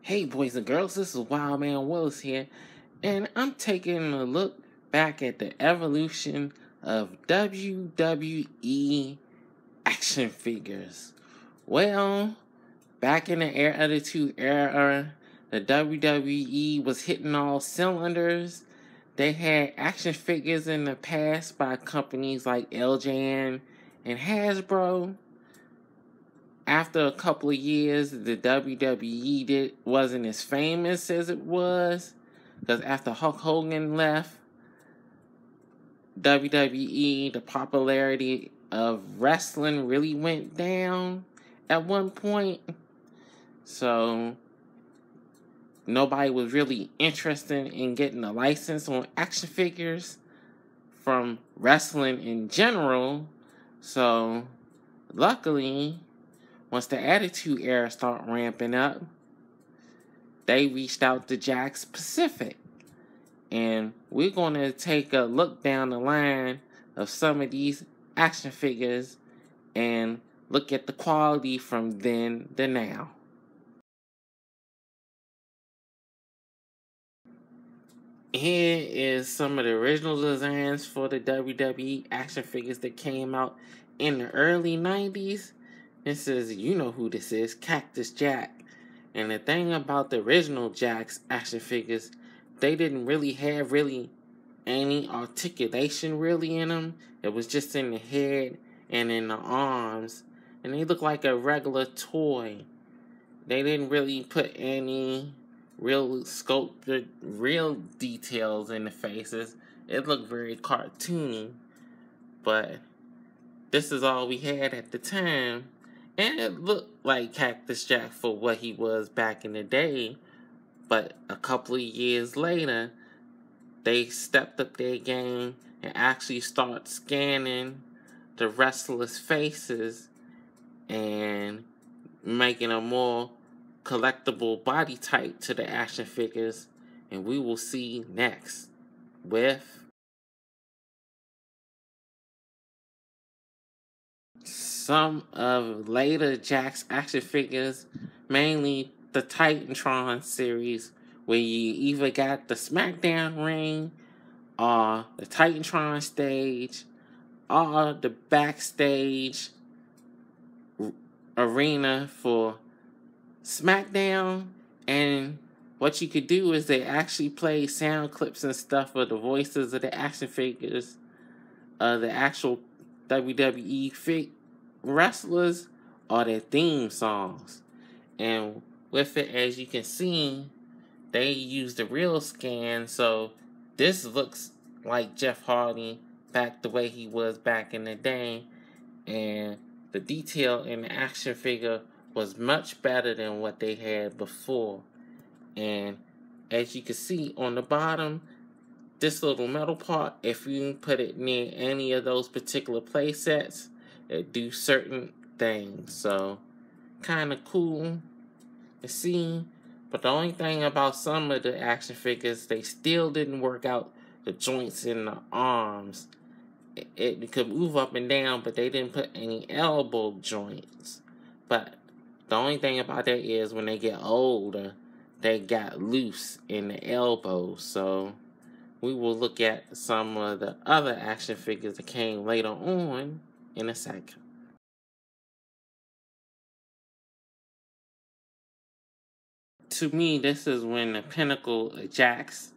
Hey boys and girls, this is Wildman Willis here, and I'm taking a look back at the evolution of WWE action figures. Well, back in the Attitude Era, the WWE was hitting all cylinders. They had action figures in the past by companies like LJN and Hasbro. After a couple of years, the WWE wasn't as famous as it was, because after Hulk Hogan left WWE, the popularity of wrestling really went down at one point. So nobody was really interested in getting a license on action figures from wrestling in general. So luckily, once the Attitude Era started ramping up, they reached out to Jakks Pacific. And we're going to take a look down the line of some of these action figures and look at the quality from then to now. Here is some of the original designs for the WWE action figures that came out in the early 90s. This is, you know who this is, Cactus Jack. And the thing about the original Jakks action figures, they didn't really have any articulation really in them. It was just in the head and in the arms. And they look like a regular toy. They didn't really put any real sculpted, real details in the faces. It looked very cartoony. But this is all we had at the time. And it looked like Cactus Jack for what he was back in the day. But a couple of years later, they stepped up their game and actually start scanning the wrestlers' faces and making a more collectible body type to the action figures. And we will see next with some of later Jakks action figures, mainly the Titantron series, where you either got the SmackDown ring, or the Titantron stage, or the backstage arena for SmackDown. And what you could do is they actually play sound clips and stuff of the voices of the action figures, the actual WWE wrestlers, or their theme songs. And with it, as you can see, they use the real scan, so this looks like Jeff Hardy back the way he was back in the day. And the detail in the action figure was much better than what they had before. And as you can see on the bottom, this little metal part, if you put it near any of those particular play sets, it do certain things. So kind of cool to see. But the only thing about some of the action figures, they still didn't work out the joints in the arms. It could move up and down, but they didn't put any elbow joints. But the only thing about that is when they get older, they got loose in the elbows. So we will look at some of the other action figures that came later on in a second. To me, this is when the pinnacle of Jakks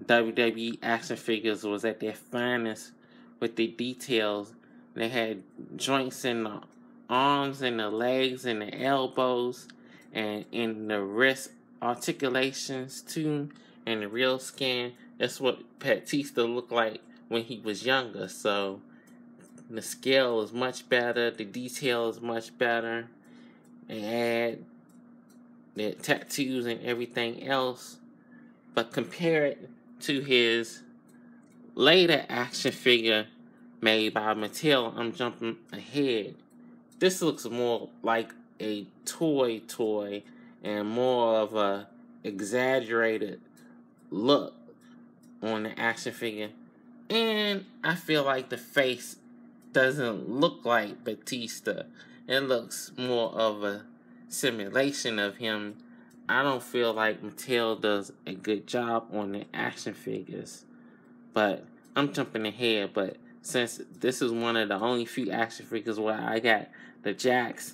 WWE action figures was at their finest with the details. They had joints in the arms and the legs and the elbows and in the wrist articulations too, and the real scan. That's what Batista looked like when he was younger. So the scale is much better, the detail is much better. They had the tattoos and everything else. But compare it to his later action figure made by Mattel. I'm jumping ahead. This looks more like a toy and more of a exaggerated look on the action figure. And I feel like the face doesn't look like Batista. It looks more of a simulation of him I don't feel like Mattel does a good job on the action figures. But I'm jumping ahead. But since this is one of the only few action figures where I got the Jakks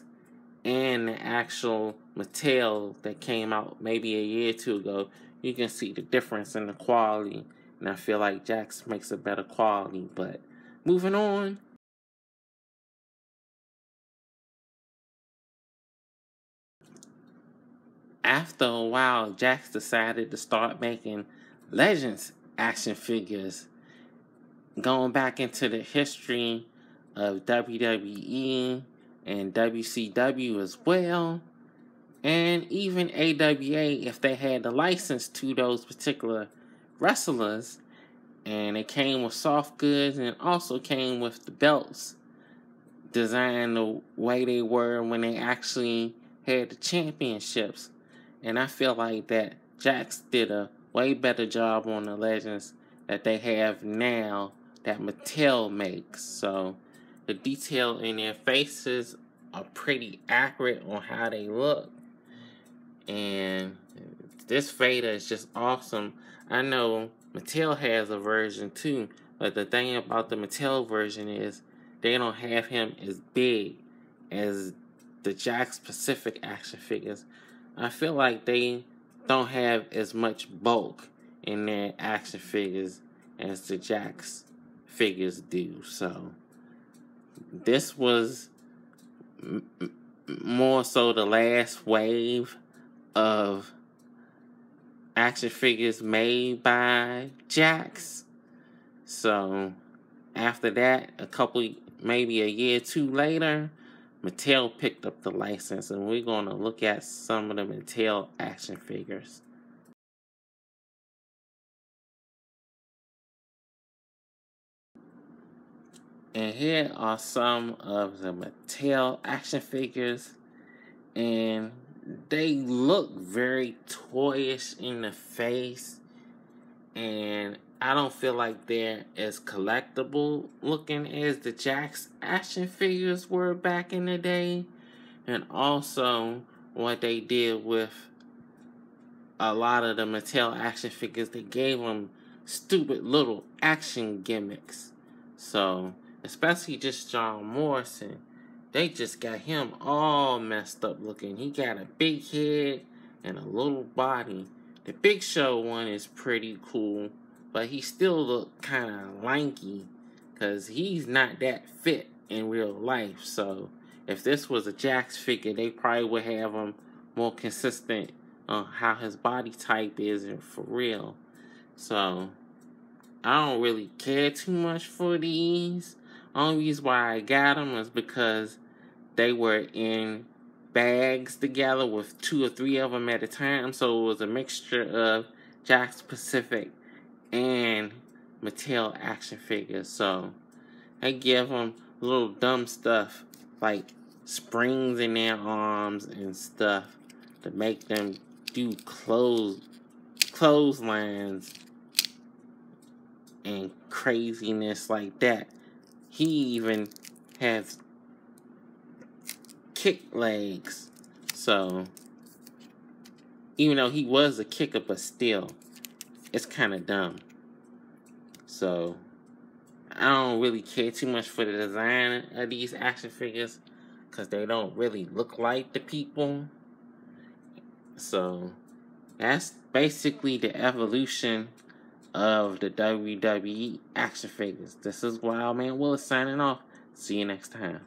and the actual Mattel that came out maybe a year or two ago, you can see the difference in the quality. And I feel like Jakks makes a better quality. But moving on. After a while, Jakks decided to start making Legends action figures, going back into the history of WWE and WCW as well, and even AWA if they had the license to those particular wrestlers. And it came with soft goods and also came with the belts designed the way they were when they actually had the championships. And I feel like that Jakks did a way better job on the Legends that they have now that Mattel makes. So the detail in their faces are pretty accurate on how they look. And this Vader is just awesome. I know Mattel has a version too, but the thing about the Mattel version is they don't have him as big as the Jakks Pacific action figures. I feel like they don't have as much bulk in their action figures as the Jakks figures do. So this was more so the last wave of action figures made by Jakks. So after that, maybe a year or two later, Mattel picked up the license, and we're going to look at some of the Mattel action figures. And here are some of the Mattel action figures, and they look very toyish in the face, and I don't feel like they're as collectible looking as the Jakks action figures were back in the day. And also what they did with a lot of the Mattel action figures, they gave them stupid little action gimmicks. So especially just John Morrison, they just got him all messed up looking. He got a big head and a little body. The Big Show one is pretty cool, but he still look kind of lanky because he's not that fit in real life. So if this was a Jakks figure, they probably would have him more consistent on how his body type is for real. So I don't really care too much for these. Only reason why I got them is because they were in bags together with 2 or 3 of them at a time. So it was a mixture of Jakks Pacific and Mattel action figures. So they give them little dumb stuff like springs in their arms and stuff to make them do clotheslines and craziness like that. He even has kick legs. So even though he was a kicker, but still, it's kind of dumb. So I don't really care too much for the design of these action figures because they don't really look like the people. So that's basically the evolution of the WWE action figures. This is Wildman Willis signing off. See you next time.